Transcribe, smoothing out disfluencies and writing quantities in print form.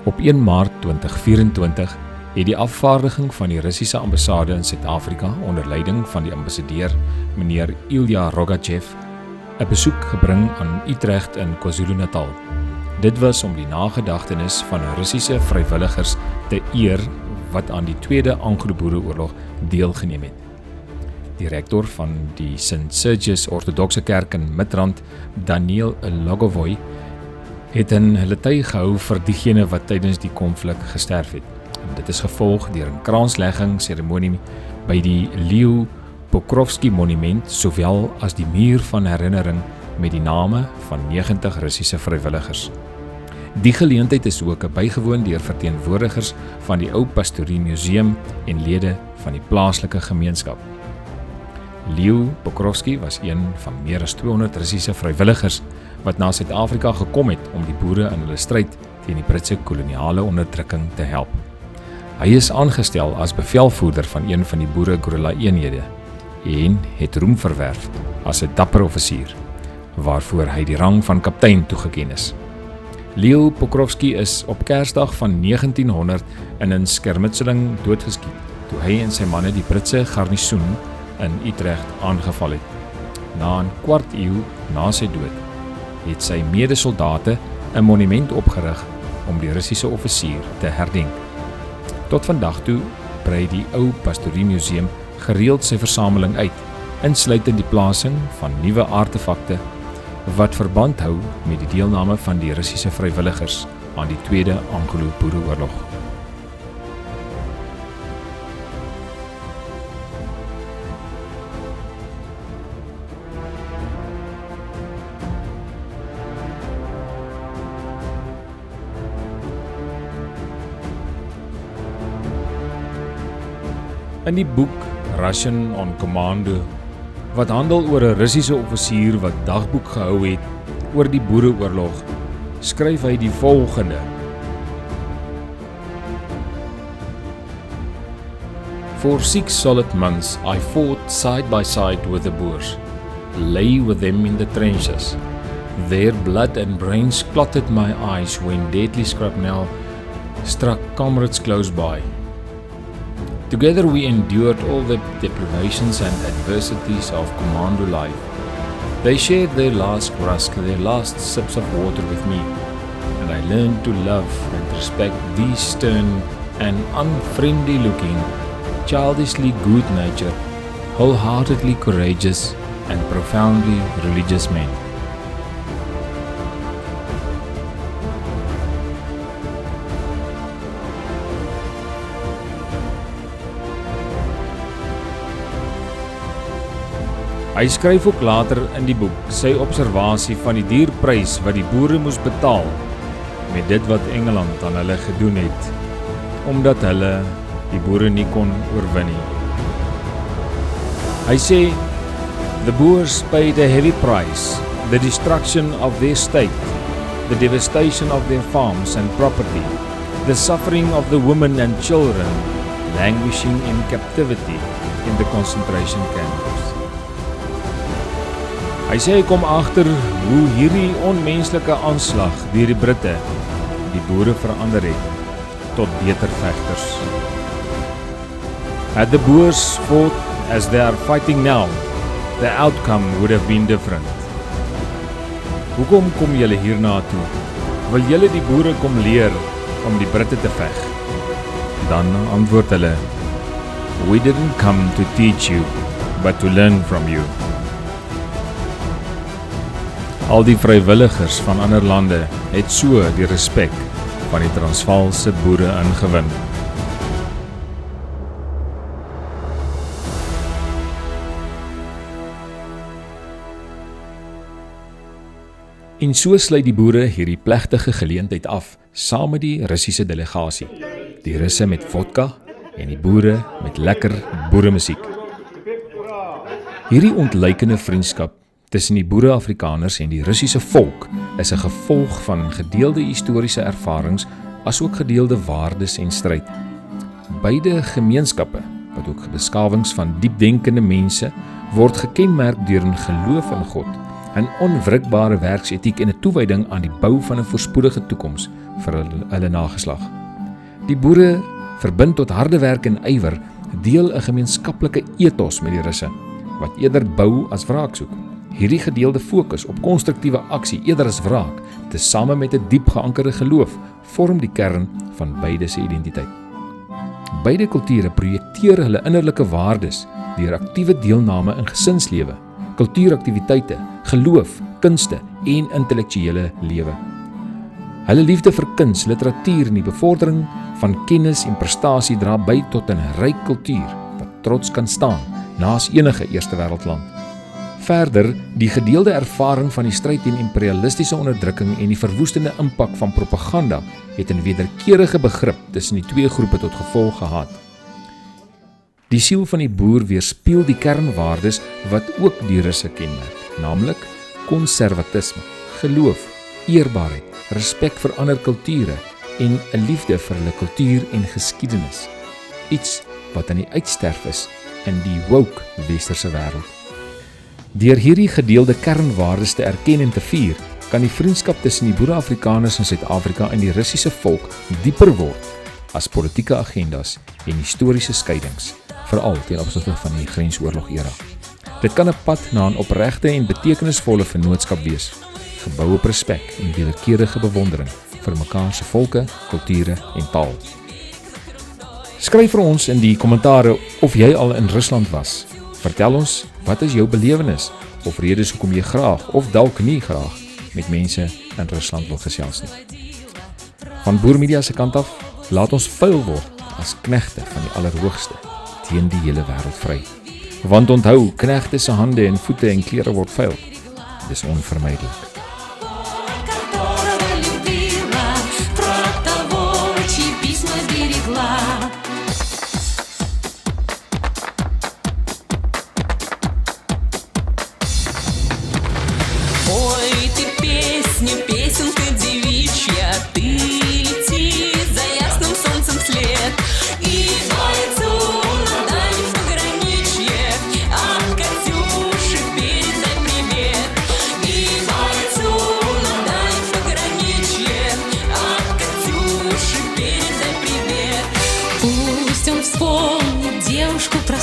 Op 1 Maart 2024 het die afvaardiging van die Russiese ambassade in Suid-Afrika onder leiding van die ambassadeur meneer Ilya Rogachev 'n besoek gebring aan Utrecht in KwaZulu-Natal. Dit was om die nagedagtenis van Russiese vrywilligers te eer wat aan die Tweede Anglo-Boereoorlog deelgeneem het. Die rektor van die St. Sergius Ortodokse Kerk in Midrand, Daniel Logovoy, het 'n hulle gehou vir diegene wat tydens die konflik gesterf het. En dit is gevolg deur 'n kraanslegging seremonie by die Leo Pokrovsky monument, sowel as die muur van herinnering met die name van 90 Russiese vrywilligers. Die geleentheid is ook bygewoon deur verteenwoordigers van die ou pastorie museum en lede van die plaaslike gemeenskap. Leo Pokrovsky was een van meer as 200 Russiese vrywilligers wat na Suid-Afrika gekom het om die boere in hulle stryd teen die Britse koloniale onderdrukking te help. Hy is aangestel as bevelvoerder van een van die boere-guerrilla-eenhede en het roem verwerf as 'n dapper offisier, waarvoor hy die rang van kaptein toegeken is. Leo Pokrovsky is op Kersdag van 1900 in 'n skermutseling doodgeskiet toe hy en sy manne die Britse garnisoen in Utrecht aangeval het. Na 'n kwart eeu na sy dood het sy medesoldate 'n monument opgerig om die Russiese offisier te herdenk. Tot vandag toe brei die ou pastorie museum gereeld sy versameling uit, insluitend die plasing van nuwe artefakte wat verband hou met die deelname van die Russiese vrywilligers aan die Tweede Anglo-Boereoorlog. In die boek Russian on Commando, wat handel oor 'n Russiese offisier wat dagboek gehou het oor die Boereoorlog, skryf hy die volgende: For 6 solid months I fought side by side with the Boers, lay with them in the trenches. Their blood and brains clotted my eyes when deadly shrapnel struck comrades close by. Together we endured all the deprivations and adversities of commando life. They shared their last rusk, their last sips of water with me, and I learned to love and respect these stern and unfriendly looking, childishly good-natured, wholeheartedly courageous and profoundly religious men. Hy skryf ook later in die boek sy observasie van die dierprys wat die boere moes betaal met dit wat Engeland aan hulle gedoen het, omdat hulle die boere nie kon oorwin nie. Hy sê, The Boers paid a heavy price, the destruction of their state, the devastation of their farms and property, the suffering of the women and children, languishing in captivity in the concentration camps. Hy sê hy kom agter hoe hierdie onmenslike aanslag deur die Britte die boere verander het tot beter vegters. Had the Boers fought as they are fighting now, the outcome would have been different. Hoekom kom julle hierna toe? Wil julle die boere kom leer om die Britte te veg? Dan antwoord hulle, We didn't come to teach you, but to learn from you. Al die vrywilligers van ander lande het so die respek van die Transvaalse boere ingewin. En so sluit die boere hierdie plegtige geleentheid af, saam met die Russiese delegasie. Die Russe met vodka en die boere met lekker boeremusiek. Hierdie ontluikende vriendskap tussen die boere-Afrikaners en die Russiese volk is 'n gevolg van gedeelde historiese ervarings asook gedeelde waardes en stryd. Beide gemeenskappe, wat ook beskawings van diepdenkende mense, word gekenmerk deur 'n geloof in God 'n onwrikbare werksetiek en 'n toewyding aan die bou van 'n voorspoedige toekoms vir hulle nageslag. Die boere, verbind tot harde werk en ywer, deel 'n gemeenskaplike ethos met die Russe, wat eerder bou as wraak soek. Hierdie gedeelde fokus op konstruktiewe aksie eerder as wraak, tesame met 'n diep geankerde geloof, vorm die kern van beide se identiteit. Beide kulture projekteer hulle innerlike waardes deur aktiewe deelname in gesinslewe, kultuuraktiwiteite, geloof, kunste en intellektuele lewe. Hulle liefde vir kuns, literatuur en die bevordering van kennis en prestasie dra by tot 'n ryk kultuur wat trots kan staan naas enige eerste wêreldland. Verder, die gedeelde ervaring van die stryd teen imperialistiese onderdrukking en die verwoestende impak van propaganda het 'n wederkerige begrip tussen die twee groepe tot gevolg gehad. Die siel van die boer weerspieël die kernwaardes wat ook die Russe kenmerk, naamlik konservatisme, geloof, eerbaarheid, respek vir ander kulture en 'n liefde vir hulle kultuur en geskiedenis. Iets wat aan die uitsterf is in die woke westerse wêreld. Deur hierdie gedeelde kernwaardes te erken en te vier, kan die vriendskap tussen die Boere-Afrikaners in Suid-Afrika en die Russiese volk dieper word as politieke agendas en historiese skeidings, veral ten opsigte van die grensoorlog-era. Dit kan 'n pad na 'n opregte en betekenisvolle vennootskap wees, gebou op respek en wederkerige bewondering vir mekaar se volke, kulture en taal. Skryf vir ons in die kommentare of jy al in Rusland was. Vertel ons, wat is jou belewenis of redes hoekom jy graag of dalk nie graag met mense in Rusland wil gesels nie. Van Boer Media se kant af, laat ons vuil word as knegte van die Allerhoogste teen die hele wêreld vry. Want onthou, knegte se hande en voete en klere word vuil. Dis onvermydelik. Песенка девичья, ты лети за ясным солнцем вслед и бойцу на дальнем пограничье от Катюши передай привет. И бойцу на дальнем пограничье от Катюши передай привет. Пусть он вспомнит девушку про